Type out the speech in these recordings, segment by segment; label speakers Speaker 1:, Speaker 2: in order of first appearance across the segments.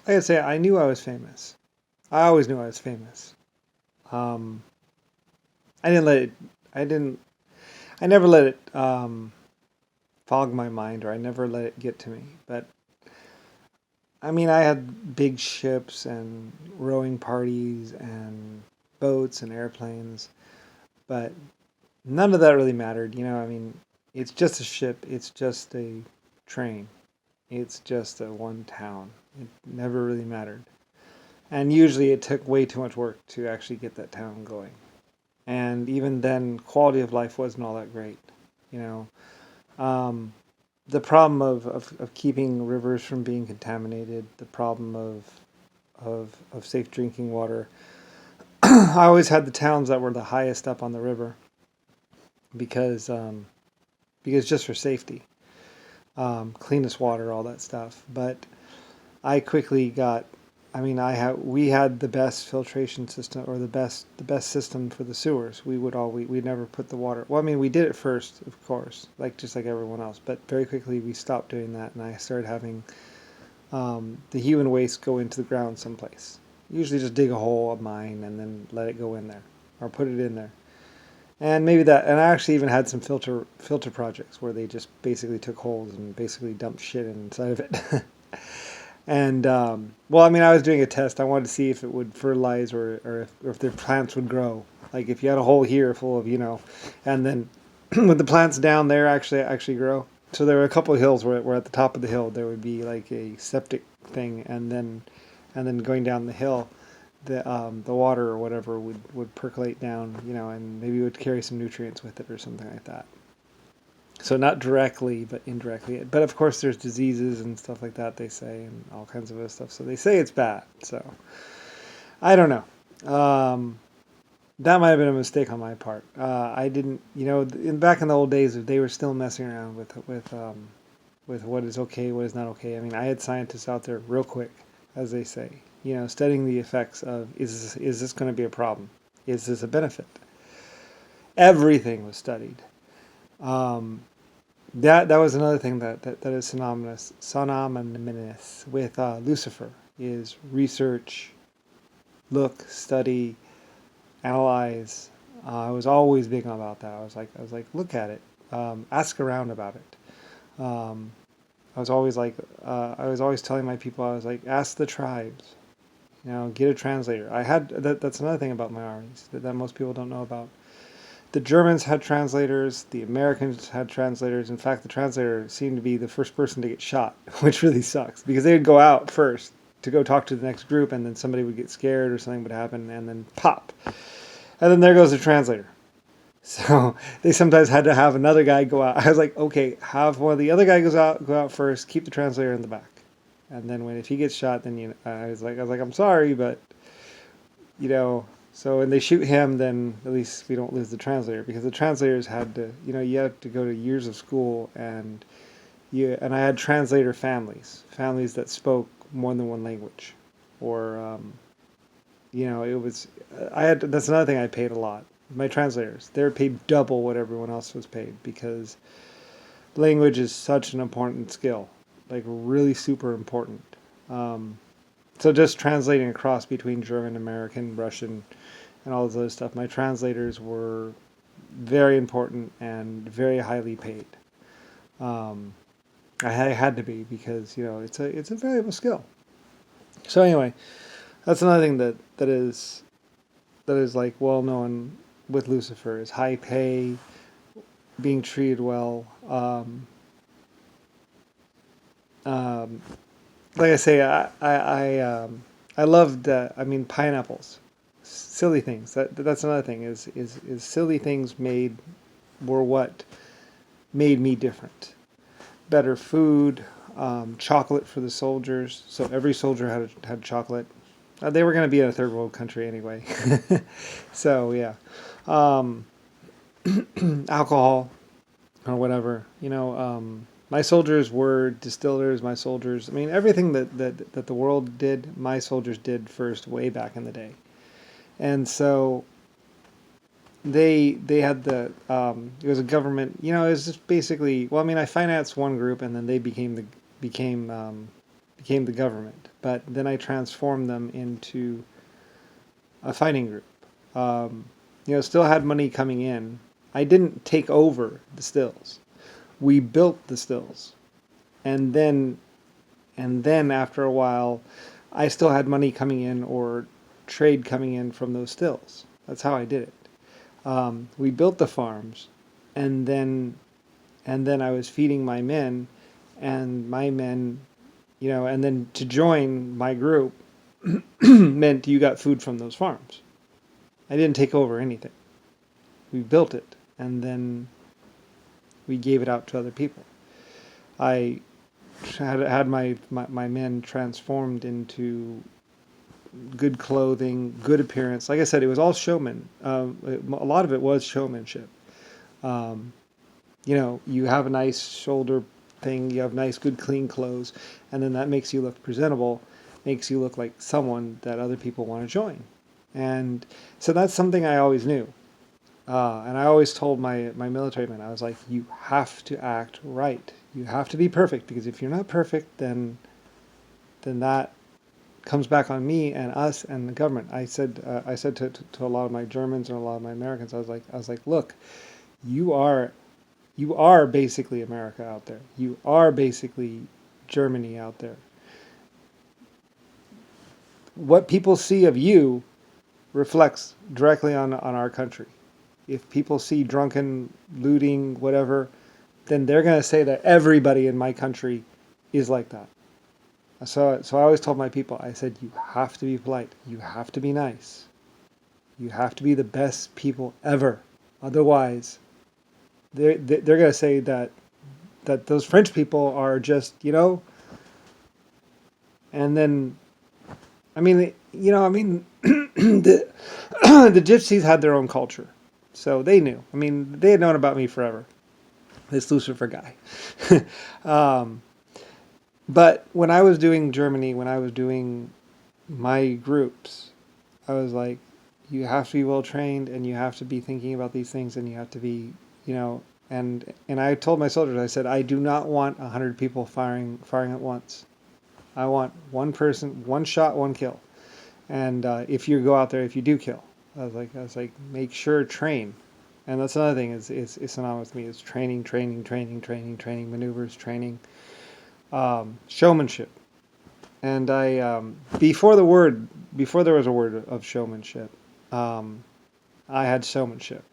Speaker 1: like I say, I knew I was famous. I always knew I was famous. Um, I didn't let it. I didn't. I never let it fog my mind, or I never let it get to me. But I mean, I had big ships and rowing parties and boats and airplanes, but none of that really mattered. I mean, it's just a ship. It's just a train. It's just a one town. It never really mattered. And usually it took way too much work to actually get that town going. And even then, quality of life wasn't all that great. You um, the problem of keeping rivers from being contaminated, the problem of safe drinking water. I always had the towns that were the highest up on the river because because just for safety, cleanest water, all that stuff. But I quickly got. I mean, we had the best filtration system, or the best system for the sewers. We never put the water. Well, I mean, we did it first, of course, like just like everyone else. But very quickly we stopped doing that, and I started having the human waste go into the ground someplace. Usually, just dig a hole, a mine, and then let it go in there, or put it in there. And maybe that. And I actually even had some filter projects where they just basically took holes and basically dumped shit inside of it. And well, I mean, I was doing a test. I wanted to see if it would fertilize, or if their plants would grow. Like if you had a hole here full of, and then with the plants down there actually grow. So there were a couple of hills where at the top of the hill there would be like a septic thing, and then going down the hill, the water or whatever would percolate down, and maybe it would carry some nutrients with it or something like that. So not directly, but indirectly. But of course, there's diseases and stuff like that. They say, and all kinds of other stuff. So they say it's bad. So I don't know. That might have been a mistake on my part. I didn't, back in the old days, they were still messing around with what is okay, what is not okay. I mean, I had scientists out there real quick, as they say, studying the effects of is this going to be a problem? Is this a benefit? Everything was studied. Um, that was another thing that is synonymous with Lucifer is research, look, study, analyze. I was always big about that. I was like, look at it, ask around about it. I was always like, I was always telling my people, I was like, ask the tribes, get a translator. I had that's another thing about my armies that most people don't know about. The Germans had translators, the Americans had translators. In fact, the translator seemed to be the first person to get shot, which really sucks because they would go out first to go talk to the next group, and then somebody would get scared or something would happen, and then pop. And then there goes the translator. So they sometimes had to have another guy go out. I was like, okay, have one of the other guy go out first, keep the translator in the back. And then if he gets shot, then I was like, I'm sorry, but you know, so when they shoot him, then at least we don't lose the translator because the translators had to, you had to go to years of school, and I had translator families that spoke more than one language, or it was I had that's another thing I paid a lot. My translators, they were paid double what everyone else was paid because language is such an important skill, like really super important. Um, so just translating across between German, American, Russian, and all this other stuff. My translators were very important and very highly paid. Um, I had to be because it's a valuable skill. So anyway, that's another thing that is like well known with Lucifer is high pay, being treated well. Um, like I say, I loved. I mean, pineapples, silly things. That's another thing. Is silly things were what made me different. Better food, chocolate for the soldiers. So every soldier had chocolate. They were going to be in a third world country anyway. So yeah, um, alcohol or whatever. My soldiers were distillers. My soldiers. I mean, everything that the world did, my soldiers did first, way back in the day. And so they had it was a government. It was just basically. Well, I mean, I financed one group, and then they became became the government. But then I transformed them into a fighting group. Still had money coming in. I didn't take over the stills. We built the stills, and then after a while, I still had money coming in or trade coming in from those stills. That's how I did it. We built the farms, and then I was feeding my men, and my men, and then to join my group meant you got food from those farms. I didn't take over anything. We built it, and then we gave it out to other people. I had my men transformed into good clothing, good appearance. Like I said, it was all showman. A lot of it was showmanship. You have a nice shoulder thing, you have nice, good, clean clothes, and then that makes you look presentable, makes you look like someone that other people want to join. And so that's something I always knew. And I always told my military men, I was like, you have to act right. You have to be perfect, because if you're not perfect, then that comes back on me and us and the government. I said to a lot of my Germans and a lot of my Americans, I was like, look, you are basically America out there. You are basically Germany out there. What people see of you reflects directly on our country. If people see drunken, looting, whatever, then they're going to say that everybody in my country is like that. So I always told my people, I said, you have to be polite. You have to be nice. You have to be the best people ever. Otherwise, they're going to say that those French people are just, and then, the the gypsies had their own culture. So they knew. They had known about me forever. This Lucifer guy. But when I was doing Germany, when I was doing my groups, I was like, you have to be well trained, and you have to be thinking about these things, and you have to be, and I told my soldiers, I said, I do not want 100 people firing at once. I want one person, one shot, one kill. And if you go out there, if you do kill, I was like, make sure, train. And that's another thing is synonymous with me, is training, maneuvers, training, showmanship. And I, before there was a word of showmanship, I had showmanship,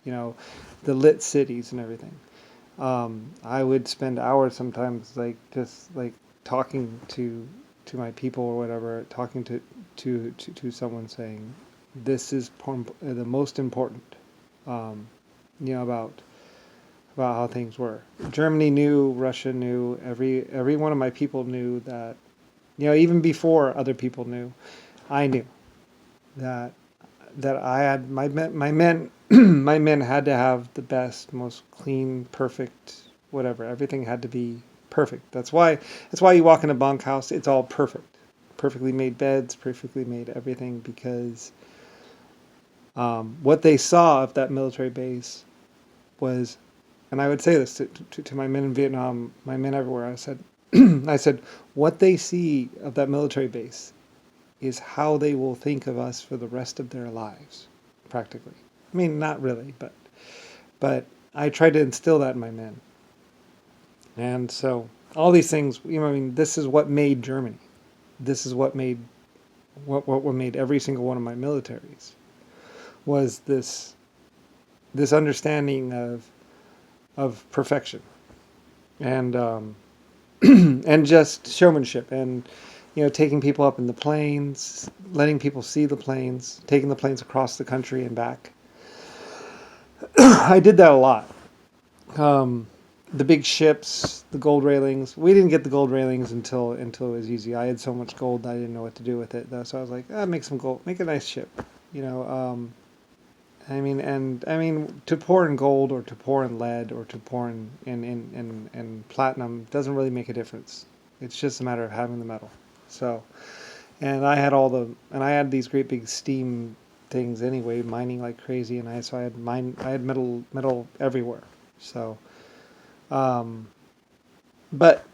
Speaker 1: the lit cities and everything. I would spend hours sometimes, just talking to my people or whatever, talking to someone, saying, this is the most important, about how things were. Germany knew, Russia knew, every one of my people knew that, even before other people knew, I knew that I had my men my men had to have the best, most clean, perfect, whatever. Everything had to be perfect. That's why you walk in a bunkhouse, it's all perfect. Perfectly made beds, perfectly made everything, because what they saw of that military base was, and I would say this to my men in Vietnam, my men everywhere, I said, what they see of that military base is how they will think of us for the rest of their lives, practically. Not really, but I tried to instill that in my men. And so all these things, this is what made Germany. This is what made every single one of my militaries, was this understanding of perfection, and and just showmanship, and taking people up in the planes, letting people see the planes, taking the planes across the country and back. I did that a lot. The big ships, the gold railings. We didn't get the gold railings until it was easy. I had so much gold that I didn't know what to do with it. So I was like, make some gold, make a nice ship. To pour in gold or to pour in lead or to pour in platinum doesn't really make a difference. It's just a matter of having the metal. So, and I had these great big steam things anyway, mining like crazy, and I had metal everywhere. So, but